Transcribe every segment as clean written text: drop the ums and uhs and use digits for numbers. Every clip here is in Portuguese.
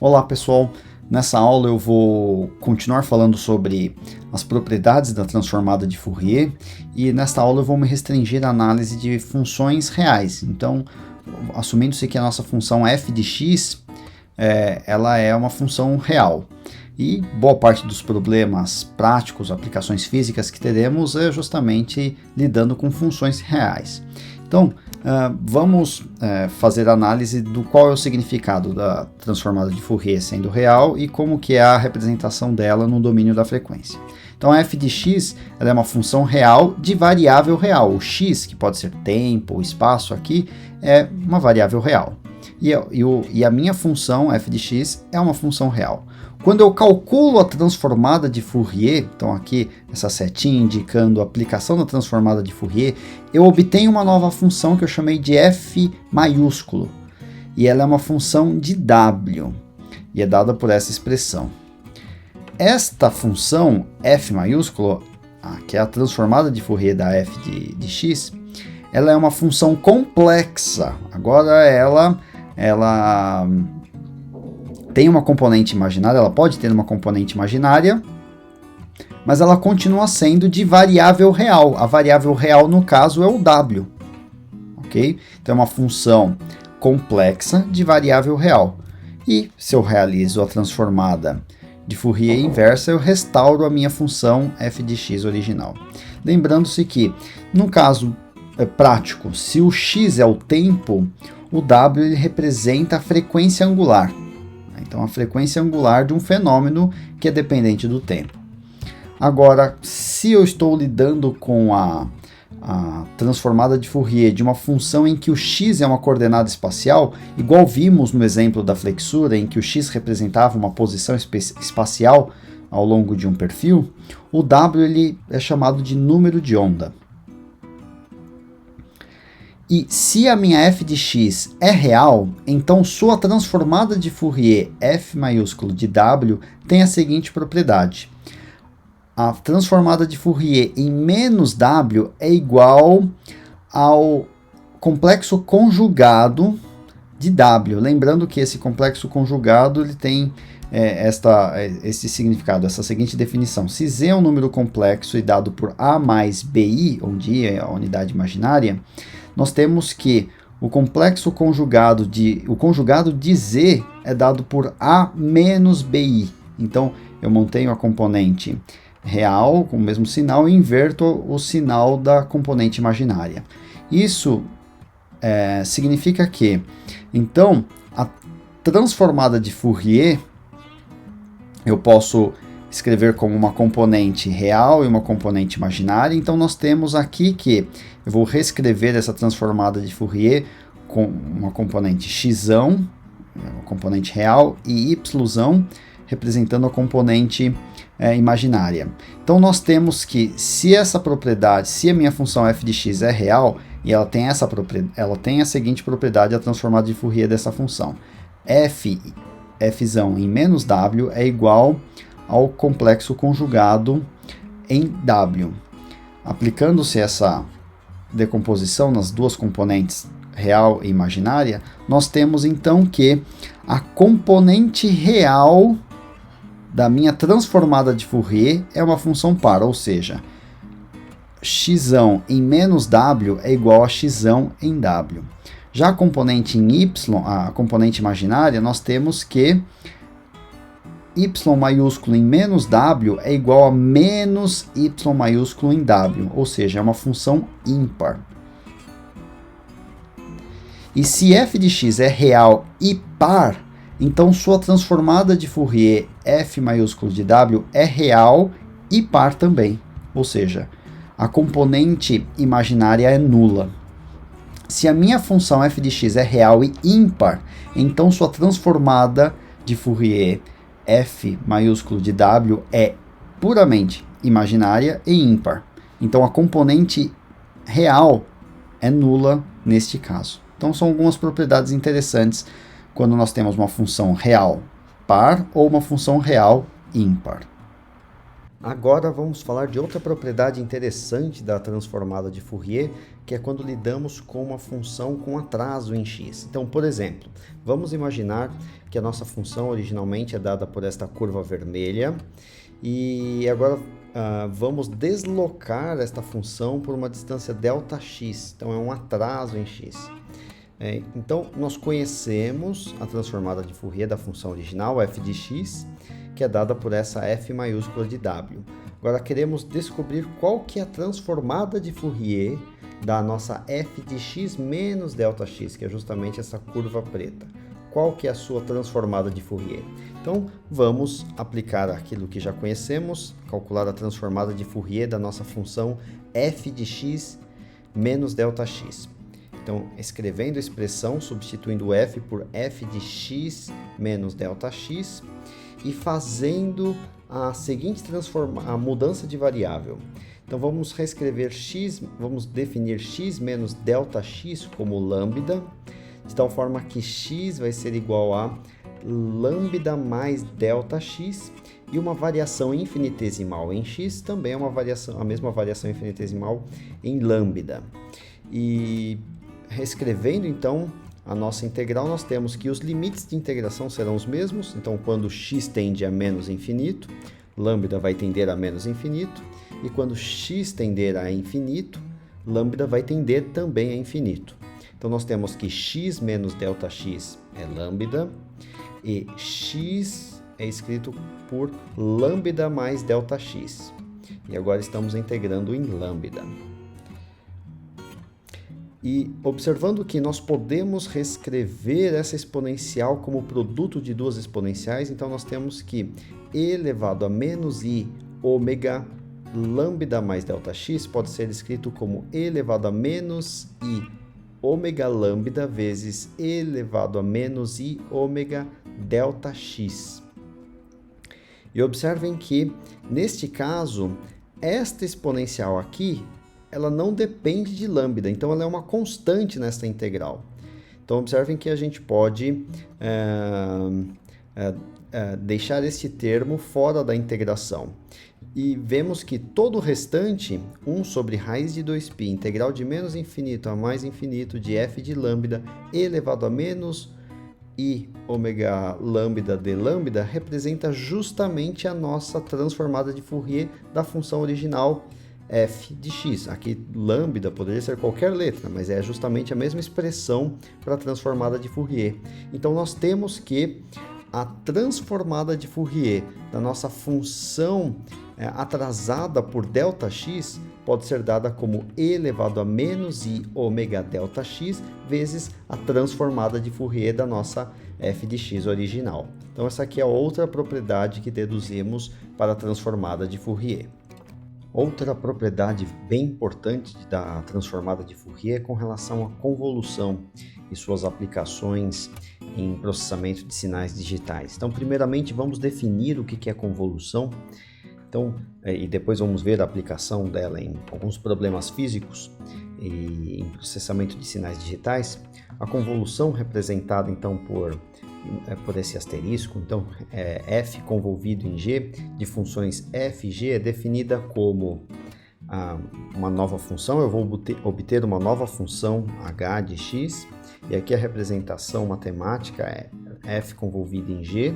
Olá pessoal, nessa aula eu vou continuar falando sobre as propriedades da transformada de Fourier e nesta aula eu vou me restringir à análise de funções reais. Então, assumindo-se que a nossa função f de x ela é uma função real. E boa parte dos problemas práticos, aplicações físicas que teremos é justamente lidando com funções reais. Então, vamos fazer análise do qual é o significado da transformada de Fourier sendo real e como que é a representação dela no domínio da frequência. Então, a f de x ela é uma função real de variável real. O x, que pode ser tempo ou espaço aqui, é uma variável real. E a minha função, f de x, é uma função real. Quando eu calculo a transformada de Fourier, então aqui essa setinha indicando a aplicação da transformada de Fourier, eu obtenho uma nova função que eu chamei de f maiúsculo. E ela é uma função de w, e é dada por essa expressão. Esta função f maiúsculo, que é a transformada de Fourier da f de x, ela é uma função complexa. Agora ela tem uma componente imaginária, ela pode ter uma componente imaginária, mas ela continua sendo de variável real. A variável real, no caso, é o w. Ok? Então, é uma função complexa de variável real. E se eu realizo a transformada de Fourier inversa, eu restauro a minha função f de x original. Lembrando-se que, no caso prático, se o x é o tempo, o w ele representa a frequência angular. Então, a frequência angular de um fenômeno que é dependente do tempo. Agora, se eu estou lidando com a transformada de Fourier de uma função em que o x é uma coordenada espacial, igual vimos no exemplo da flexura, em que o x representava uma posição espacial ao longo de um perfil, o w ele é chamado de número de onda. E se a minha f de x é real, então sua transformada de Fourier f maiúsculo de w tem a seguinte propriedade. A transformada de Fourier em menos w é igual ao complexo conjugado de w. Lembrando que esse complexo conjugado ele tem esse significado, essa seguinte definição. Se z é um número complexo e dado por a mais bi, onde i é a unidade imaginária, nós temos que o conjugado de z é dado por a menos bi. Então, eu mantenho a componente real com o mesmo sinal e inverto o sinal da componente imaginária. Isso significa que, então, a transformada de Fourier eu posso escrever como uma componente real e uma componente imaginária. Então, nós temos aqui que eu vou reescrever essa transformada de Fourier com uma componente x, uma componente real, e y representando a componente imaginária. Então, nós temos que, se essa propriedade, se a minha função f de x é real, e ela tem a seguinte propriedade, a transformada de Fourier dessa função. f em menos w é igual ao complexo conjugado em w. Aplicando-se essa decomposição nas duas componentes real e imaginária, nós temos então que a componente real da minha transformada de Fourier é uma função par, ou seja, x em menos w é igual a x em w. Já a componente em y, a componente imaginária, nós temos que y maiúsculo em menos w é igual a menos y maiúsculo em w, ou seja, é uma função ímpar. E se f de x é real e par, então sua transformada de Fourier f maiúsculo de w é real e par também, ou seja, a componente imaginária é nula. Se a minha função f de x é real e ímpar, então sua transformada de Fourier f maiúsculo de w é puramente imaginária e ímpar. Então, a componente real é nula neste caso. Então, são algumas propriedades interessantes quando nós temos uma função real par ou uma função real ímpar. Agora vamos falar de outra propriedade interessante da transformada de Fourier, que é quando lidamos com uma função com atraso em x. Então, por exemplo, vamos imaginar que a nossa função originalmente é dada por esta curva vermelha e agora vamos deslocar esta função por uma distância Δx, então é um atraso em x. Então, nós conhecemos a transformada de Fourier da função original, f de x, que é dada por essa f maiúscula de w. Agora, queremos descobrir qual que é a transformada de Fourier da nossa f de x menos Δx, que é justamente essa curva preta. Qual que é a sua transformada de Fourier? Então, vamos aplicar aquilo que já conhecemos, calcular a transformada de Fourier da nossa função f de x menos Δx. Então, escrevendo a expressão, substituindo f por f de x menos Δx e fazendo a seguinte a mudança de variável. Então, vamos reescrever x, vamos definir x menos Δx como lambda, de tal forma que x vai ser igual a lambda mais Δx e uma variação infinitesimal em x também é uma variação, a mesma variação infinitesimal em lambda. E reescrevendo então a nossa integral, nós temos que os limites de integração serão os mesmos. Então, quando x tende a menos infinito, lambda vai tender a menos infinito. E quando x tender a infinito, lambda vai tender também a infinito. Então, nós temos que x menos Δx é lambda e x é escrito por lambda mais Δx. E agora estamos integrando em lambda. E observando que nós podemos reescrever essa exponencial como produto de duas exponenciais, então nós temos que e elevado a menos i ômega lambda mais Δx pode ser escrito como e elevado a menos i ômega lambda vezes e elevado a menos i ômega Δx. E observem que, neste caso, esta exponencial aqui ela não depende de lambda, então ela é uma constante nesta integral. Então, observem que a gente pode deixar este termo fora da integração. E vemos que todo o restante, 1 sobre raiz de 2π, integral de menos infinito a mais infinito de f de lambda elevado a menos i ômega lambda de lambda, representa justamente a nossa transformada de Fourier da função original f de x. Aqui lambda poderia ser qualquer letra, mas é justamente a mesma expressão para a transformada de Fourier. Então nós temos que a transformada de Fourier da nossa função atrasada por Δx pode ser dada como e elevado a menos i ômega Δx vezes a transformada de Fourier da nossa f de x original. Então essa aqui é outra propriedade que deduzimos para a transformada de Fourier. Outra propriedade bem importante da transformada de Fourier é com relação à convolução e suas aplicações em processamento de sinais digitais. Então, primeiramente, vamos definir o que é convolução. Então, e depois vamos ver a aplicação dela em alguns problemas físicos e em processamento de sinais digitais. A convolução representada então por esse asterisco, então f convolvido em g de funções f e g é definida como uma nova função. Eu vou obter uma nova função h de x e aqui a representação matemática é f convolvido em g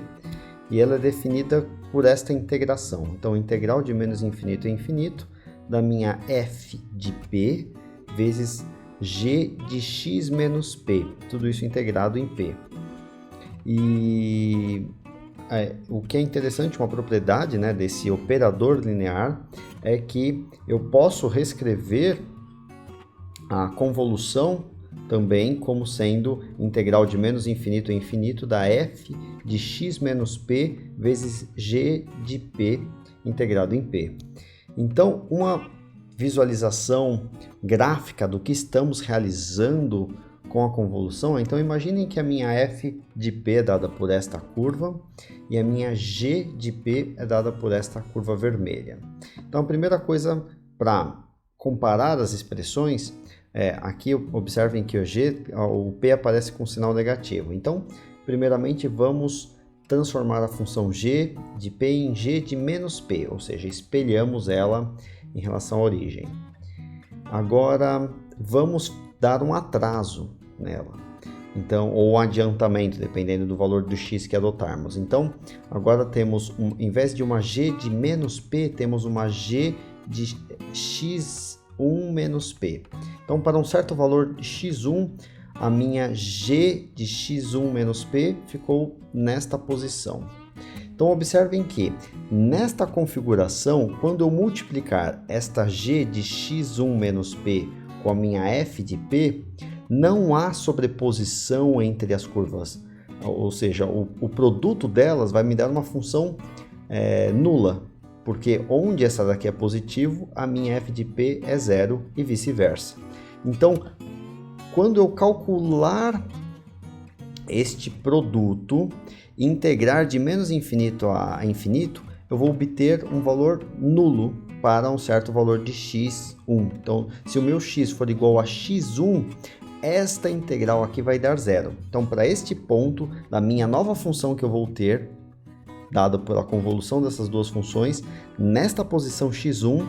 e ela é definida por esta integração. Então, integral de menos infinito a infinito da minha f de p vezes g de x menos p, tudo isso integrado em p. E o que é interessante, uma propriedade desse operador linear, é que eu posso reescrever a convolução também como sendo integral de menos infinito a infinito da f de x menos p vezes g de p integrado em p. Então, uma visualização gráfica do que estamos realizando com a convolução. Então, imaginem que a minha f de p é dada por esta curva e a minha g de p é dada por esta curva vermelha. Então, a primeira coisa para comparar as expressões, aqui observem que o p aparece com sinal negativo. Então, primeiramente, vamos transformar a função g de p em g de menos p, ou seja, espelhamos ela em relação à origem. Agora vamos dar um atraso nela, então, ou um adiantamento, dependendo do valor do x que adotarmos. Então, agora temos, em vez de uma g de menos p, temos uma g de x1 menos p. Então, para um certo valor de x1, a minha g de x1 menos p ficou nesta posição. Então, observem que, nesta configuração, quando eu multiplicar esta g de x1 menos p com a minha f de p, não há sobreposição entre as curvas, ou seja, o produto delas vai me dar uma função nula, porque onde essa daqui é positivo, a minha f de p é zero e vice-versa. Então, quando eu calcular este produto e integrar de menos infinito a infinito, eu vou obter um valor nulo para um certo valor de x1. Então, se o meu x for igual a x1, esta integral aqui vai dar zero. Então, para este ponto da minha nova função que eu vou ter, dada pela convolução dessas duas funções, nesta posição x1,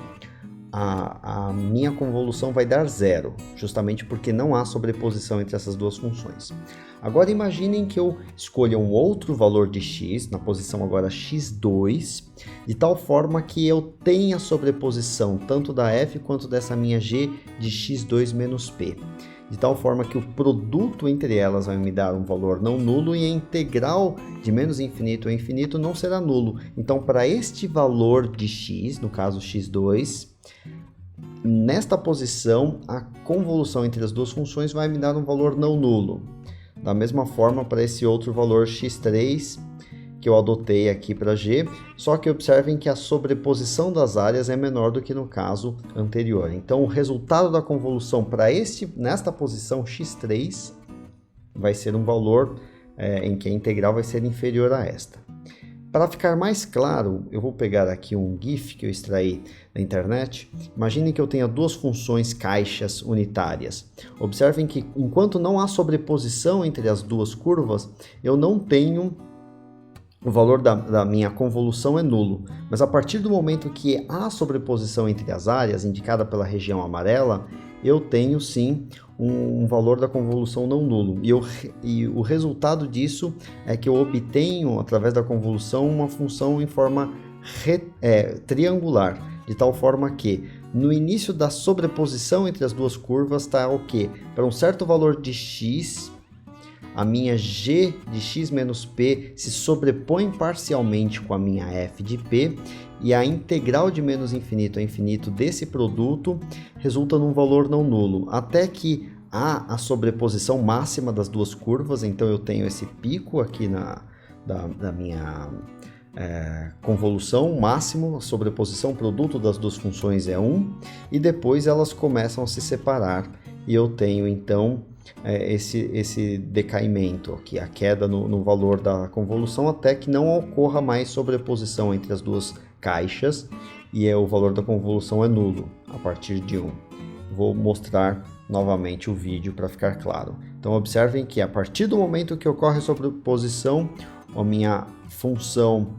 a minha convolução vai dar zero, justamente porque não há sobreposição entre essas duas funções. Agora imaginem que eu escolha um outro valor de x, na posição agora x2, de tal forma que eu tenha sobreposição tanto da f quanto dessa minha g de x2 menos p. De tal forma que o produto entre elas vai me dar um valor não nulo e a integral de menos infinito a infinito não será nulo. Então, para este valor de x, no caso x2, nesta posição, a convolução entre as duas funções vai me dar um valor não nulo. Da mesma forma, para esse outro valor x3, que eu adotei aqui para g, só que observem que a sobreposição das áreas é menor do que no caso anterior. Então, o resultado da convolução para nesta posição x3 vai ser um valor em que a integral vai ser inferior a esta. Para ficar mais claro, eu vou pegar aqui um GIF que eu extraí na internet. Imaginem que eu tenha duas funções caixas unitárias. Observem que enquanto não há sobreposição entre as duas curvas, eu não tenho... O valor da minha convolução é nulo, mas a partir do momento que há sobreposição entre as áreas, indicada pela região amarela, eu tenho sim um valor da convolução não nulo. E o resultado disso é que eu obtenho, através da convolução, uma função em forma triangular, de tal forma que no início da sobreposição entre as duas curvas está o quê? Para um certo valor de x, a minha g de x menos p se sobrepõe parcialmente com a minha f de p e a integral de menos infinito a infinito desse produto resulta num valor não nulo, até que há a sobreposição máxima das duas curvas. Então eu tenho esse pico aqui da minha convolução máximo, a sobreposição produto das duas funções é 1, e depois elas começam a se separar e eu tenho então esse decaimento aqui, a queda no valor da convolução, até que não ocorra mais sobreposição entre as duas caixas e o valor da convolução é nulo a partir de 1. Vou mostrar novamente o vídeo para ficar claro. Então observem que a partir do momento que ocorre a sobreposição, a minha função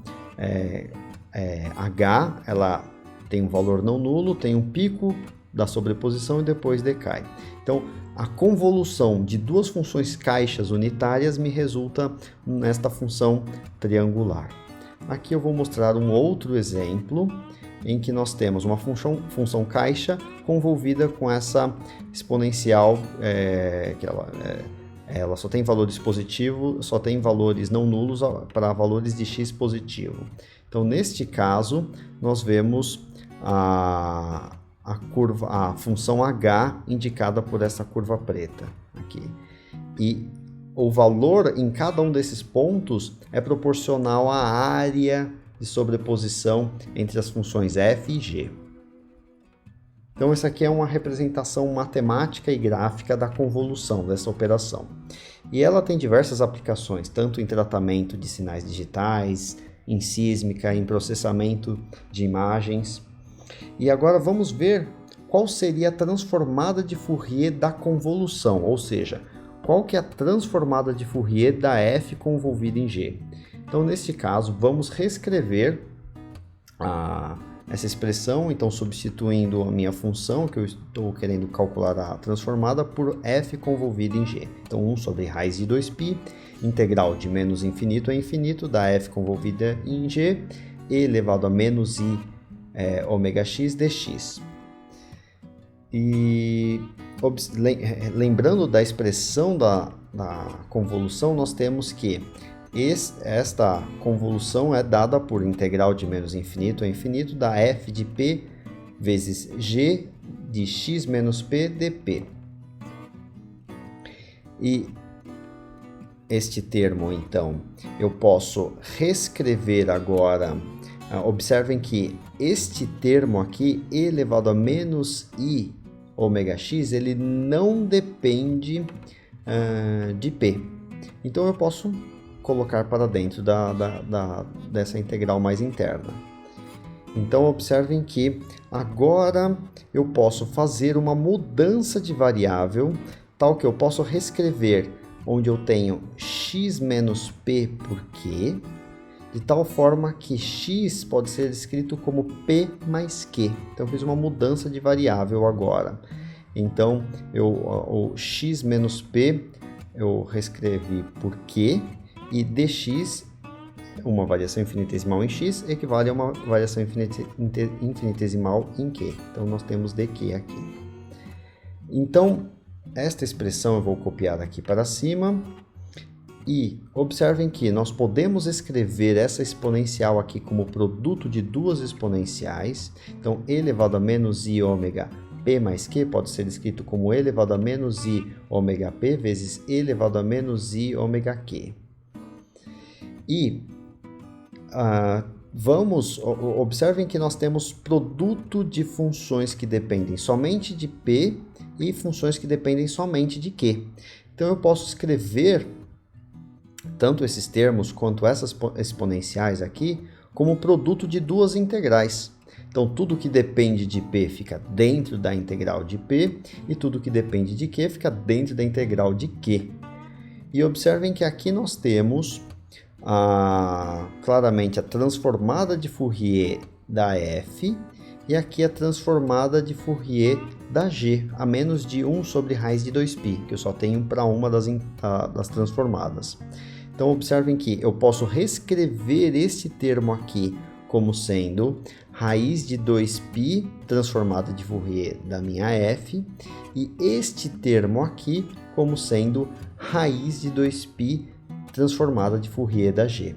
h, ela tem um valor não nulo, tem um pico da sobreposição e depois decai. Então, a convolução de duas funções caixas unitárias me resulta nesta função triangular. Aqui eu vou mostrar um outro exemplo em que nós temos uma função caixa convolvida com essa exponencial, que ela só tem valores positivos, só tem valores não nulos para valores de x positivo. Então, neste caso, nós vemos a função h indicada por essa curva preta aqui. E o valor em cada um desses pontos é proporcional à área de sobreposição entre as funções f e g. Então, essa aqui é uma representação matemática e gráfica da convolução dessa operação. E ela tem diversas aplicações, tanto em tratamento de sinais digitais, em sísmica, em processamento de imagens. E agora vamos ver qual seria a transformada de Fourier da convolução, ou seja, qual que é a transformada de Fourier da f convolvida em g. Então, neste caso, vamos reescrever essa expressão, então substituindo a minha função, que eu estou querendo calcular a transformada, por f convolvida em g. Então, 1 sobre raiz de 2π, integral de menos infinito a infinito, da f convolvida em g, e elevado a menos i ômega x dx. E lembrando da expressão da convolução, nós temos que esta convolução é dada por integral de menos infinito a infinito da f de p vezes g de x menos p dp. E este termo, então, eu posso reescrever agora. Observem que este termo aqui, e elevado a menos i ômega x, ele não depende de p. Então, eu posso colocar para dentro dessa integral mais interna. Então, observem que agora eu posso fazer uma mudança de variável, tal que eu posso reescrever onde eu tenho x menos p por q, de tal forma que x pode ser escrito como p mais q. Então, eu fiz uma mudança de variável agora. Então, o x menos p eu reescrevi por q, e dx, uma variação infinitesimal em x, equivale a uma variação infinitesimal em q. Então, nós temos dq aqui. Então, esta expressão eu vou copiar aqui para cima. E observem que nós podemos escrever essa exponencial aqui como produto de duas exponenciais. Então, e elevado a menos i ômega p mais q pode ser escrito como e elevado a menos i ômega p vezes e elevado a menos i ômega q. E observem que nós temos produto de funções que dependem somente de p e funções que dependem somente de q. Então, eu posso escrever tanto esses termos quanto essas exponenciais aqui como produto de duas integrais. Então, tudo que depende de p fica dentro da integral de p e tudo que depende de q fica dentro da integral de q. E observem que aqui nós temos claramente a transformada de Fourier da f e aqui a transformada de Fourier da g, a menos de 1 sobre raiz de 2π, que eu só tenho para uma das transformadas. Então, observem que eu posso reescrever este termo aqui como sendo raiz de 2π transformada de Fourier da minha f, e este termo aqui como sendo raiz de 2π transformada de Fourier da g.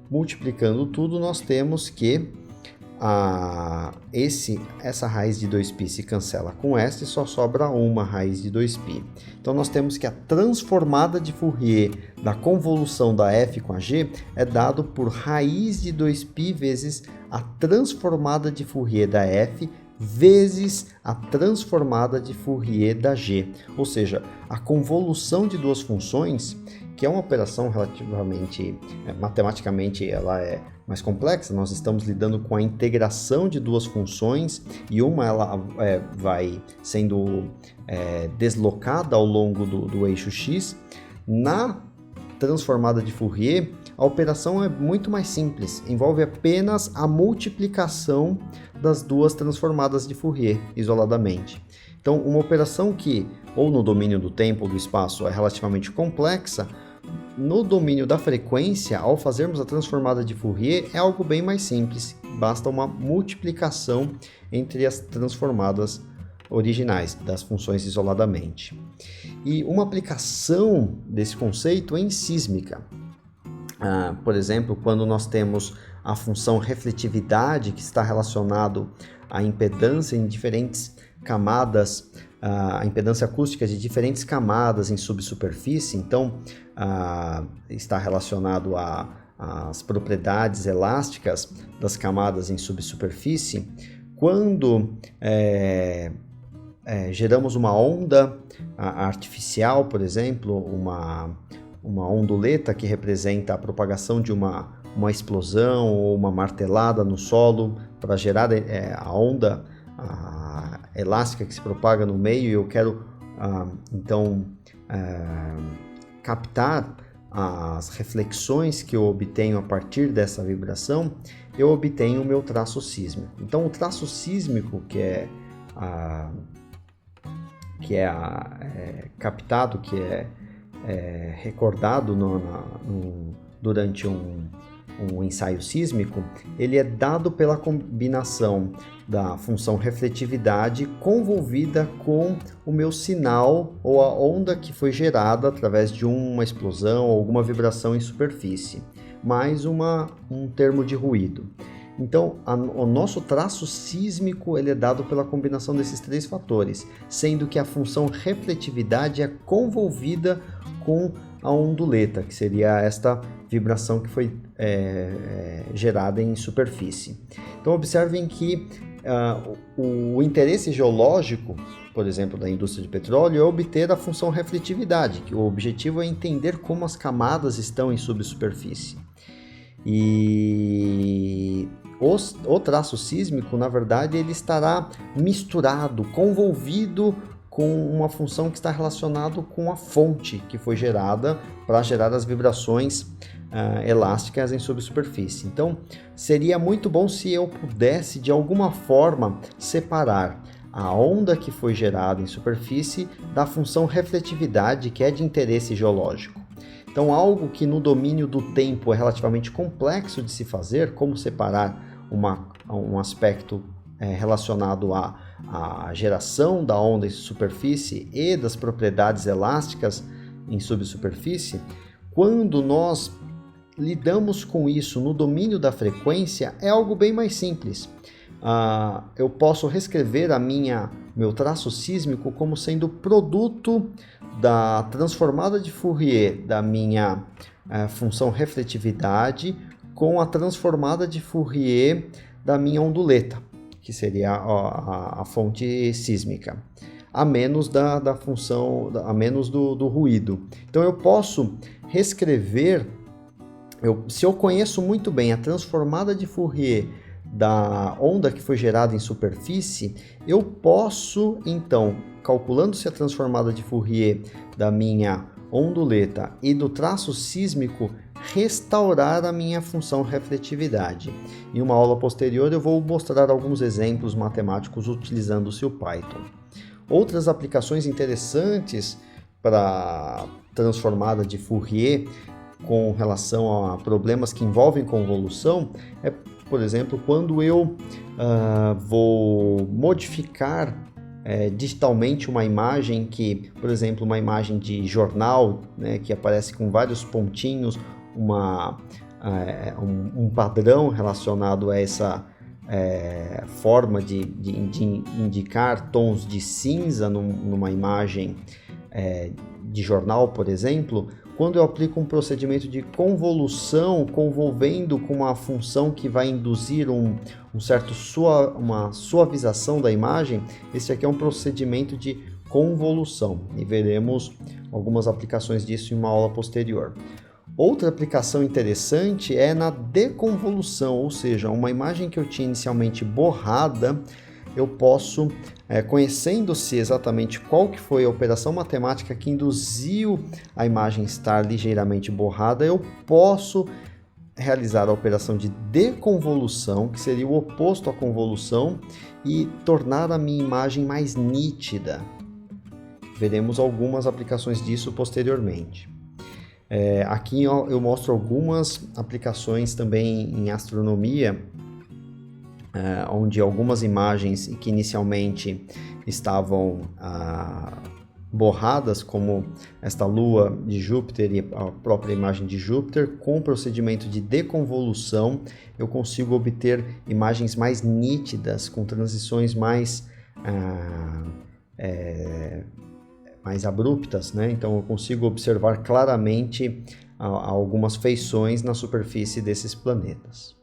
Multiplicando tudo, nós temos que essa raiz de 2π se cancela com esta e só sobra uma raiz de 2π. Então, nós temos que a transformada de Fourier da convolução da f com a g é dado por raiz de 2π vezes a transformada de Fourier da f vezes a transformada de Fourier da g. Ou seja, a convolução de duas funções, que é uma operação relativamente, matematicamente, ela é mais complexa. Nós estamos lidando com a integração de duas funções e uma ela vai sendo deslocada ao longo do eixo x. Na transformada de Fourier, a operação é muito mais simples, envolve apenas a multiplicação das duas transformadas de Fourier isoladamente. Então, uma operação que, ou no domínio do tempo ou do espaço, é relativamente complexa, no domínio da frequência, ao fazermos a transformada de Fourier, é algo bem mais simples. Basta uma multiplicação entre as transformadas originais das funções isoladamente. E uma aplicação desse conceito é em sísmica. Por exemplo, quando nós temos a função refletividade, que está relacionado à impedância em diferentes camadas, a impedância acústica de diferentes camadas em subsuperfície, então está relacionado às propriedades elásticas das camadas em subsuperfície. Quando geramos uma onda artificial, por exemplo, uma onduleta que representa a propagação de uma explosão ou uma martelada no solo para gerar a onda elástica que se propaga no meio, e eu quero então captar as reflexões que eu obtenho a partir dessa vibração, eu obtenho o meu traço sísmico. Então, o traço sísmico, que é captado, que é recordado durante um ensaio sísmico, ele é dado pela combinação da função refletividade convolvida com o meu sinal ou a onda que foi gerada através de uma explosão ou alguma vibração em superfície, mais um termo de ruído. Então, o nosso traço sísmico ele é dado pela combinação desses três fatores, sendo que a função refletividade é convolvida com a onduleta, que seria esta vibração que foi gerada em superfície. Então, observem que o interesse geológico, por exemplo, da indústria de petróleo, é obter a função refletividade, que o objetivo é entender como as camadas estão em subsuperfície. E o traço sísmico, na verdade, ele estará misturado, convolvido com uma função que está relacionada com a fonte que foi gerada para gerar as vibrações elásticas em subsuperfície. Então, seria muito bom se eu pudesse, de alguma forma, separar a onda que foi gerada em superfície da função refletividade, que é de interesse geológico. Então, algo que no domínio do tempo é relativamente complexo de se fazer, como separar um aspecto relacionado à geração da onda em superfície e das propriedades elásticas em subsuperfície, quando nós lidamos com isso no domínio da frequência, é algo bem mais simples. Eu posso reescrever meu traço sísmico como sendo produto da transformada de Fourier da minha função refletividade com a transformada de Fourier da minha onduleta, que seria a fonte sísmica, a menos da função, a menos do ruído. Então eu posso reescrever, se eu conheço muito bem a transformada de Fourier da onda que foi gerada em superfície, eu posso, então, calculando-se a transformada de Fourier da minha onduleta e do traço sísmico, restaurar a minha função refletividade. Em uma aula posterior eu vou mostrar alguns exemplos matemáticos utilizando-se o Python. Outras aplicações interessantes para transformada de Fourier com relação a problemas que envolvem convolução é, por exemplo, quando eu vou modificar digitalmente uma imagem que, por exemplo, uma imagem de jornal, né, que aparece com vários pontinhos, um padrão relacionado a essa forma de indicar tons de cinza numa imagem de jornal, por exemplo. Quando eu aplico um procedimento de convolução, convolvendo com uma função que vai induzir uma suavização da imagem, esse aqui é um procedimento de convolução e veremos algumas aplicações disso em uma aula posterior. Outra aplicação interessante é na deconvolução, ou seja, uma imagem que eu tinha inicialmente borrada, eu posso, conhecendo-se exatamente qual que foi a operação matemática que induziu a imagem estar ligeiramente borrada, eu posso realizar a operação de deconvolução, que seria o oposto à convolução, e tornar a minha imagem mais nítida. Veremos algumas aplicações disso posteriormente. Aqui eu mostro algumas aplicações também em astronomia, onde algumas imagens que inicialmente estavam borradas, como esta lua de Júpiter e a própria imagem de Júpiter, com o procedimento de deconvolução eu consigo obter imagens mais nítidas, com transições mais abruptas, né? Então eu consigo observar claramente algumas feições na superfície desses planetas.